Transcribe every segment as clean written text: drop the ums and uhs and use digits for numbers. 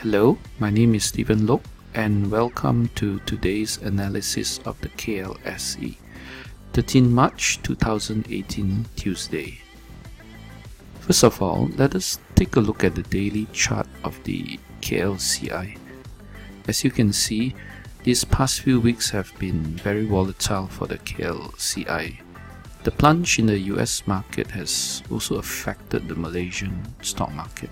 Hello, my name is Loke and welcome to today's analysis of the KLSE, 13 March 2018, Tuesday. First of all, let us take a look at the daily chart of the KLCI. As you can see, these past few weeks have been very volatile for the KLCI. The plunge in the US market has also affected the Malaysian stock market.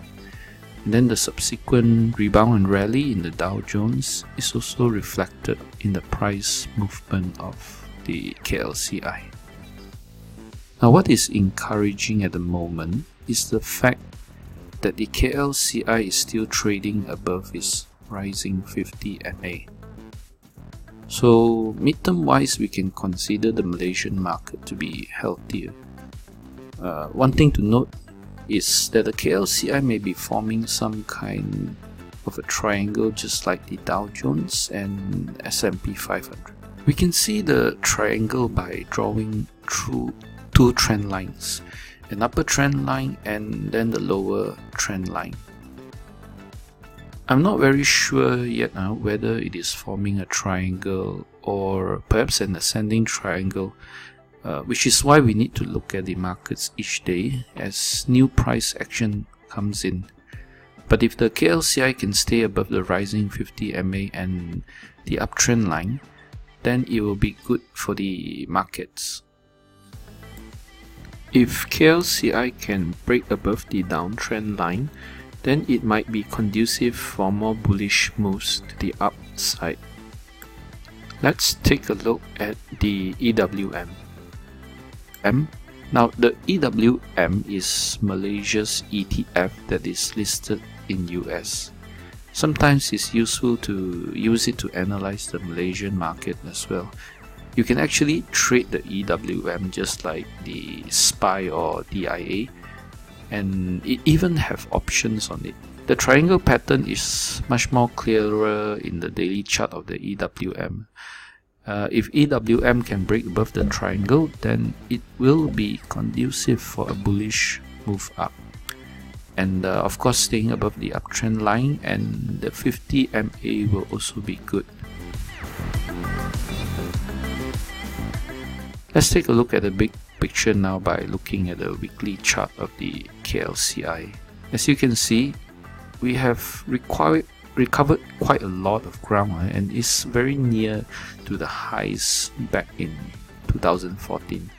And then the subsequent rebound and rally in the Dow Jones is also reflected in the price movement of the KLCI. Now, what is encouraging at the moment is the fact that the KLCI is still trading above its rising 50 MA. So, midterm wise, we can consider the Malaysian market to be healthier. One thing to note is that the KLCI may be forming some kind of a triangle just like the Dow Jones and S&P 500. We can see the triangle by drawing through two trend lines, an upper trend line and then the lower trend line. I'm not very sure yet whether it is forming a triangle or perhaps an ascending triangle, which is why we need to look at the markets each day as new price action comes in. But if the KLCI can stay above the rising 50 MA and the uptrend line, then it will be good for the markets. If KLCI can break above the downtrend line, then it might be conducive for more bullish moves to the upside. Let's take a look at the EWM. Now, the EWM is Malaysia's ETF that is listed in US. Sometimes it's useful to use it to analyze the Malaysian market as well. You can actually trade the EWM just like the SPY or DIA, and it even have options on it. The triangle pattern is much more clearer in the daily chart of the EWM. If EWM can break above the triangle, then it will be conducive for a bullish move up. And of course, staying above the uptrend line and the 50 MA will also be good. Let's take a look at the big picture now by looking at the weekly chart of the KLCI. As you can see, we have recovered quite a lot of ground and is very near to the highs back in 2014.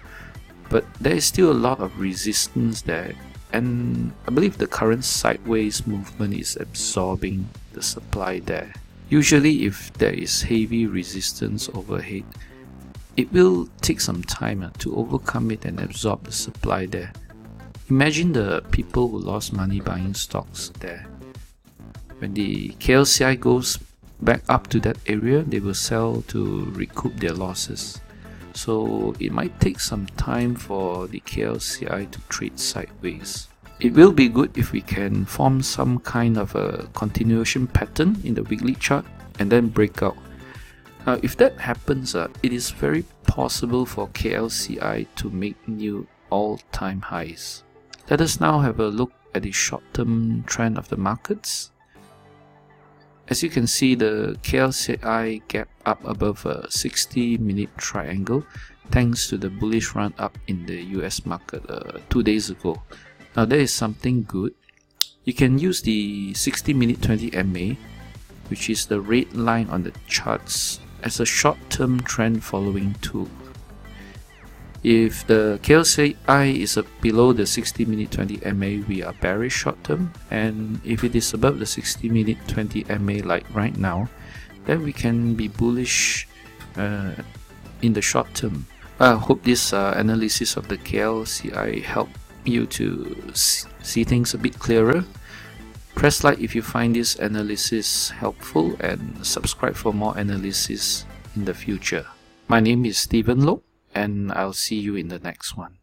But there is still a lot of resistance there, and I believe the current sideways movement is absorbing the supply there. Usually if there is heavy resistance overhead, it will take some time to overcome it and absorb the supply there. Imagine the people who lost money buying stocks there. When the KLCI goes back up to that area, they will sell to recoup their losses. So it might take some time for the KLCI to trade sideways. It will be good if we can form some kind of a continuation pattern in the weekly chart and then break out. Now, if that happens, it is very possible for KLCI to make new all-time highs. Let us now have a look at the short-term trend of the markets. As you can see, the KLCI gap up above a 60-minute triangle thanks to the bullish run up in the US market 2 days ago. Now, there is something good. You can use the 60-minute 20 MA, which is the red line on the charts, as a short-term trend following tool. If the KLCI is below the 60-minute 20 MA, we are bearish short-term, and if it is above the 60-minute 20 MA like right now, then we can be bullish in the short term. I hope this analysis of the KLCI helped you to see things a bit clearer. Press like if you find this analysis helpful and subscribe for more analysis in the future. My name is Loke, and I'll see you in the next one.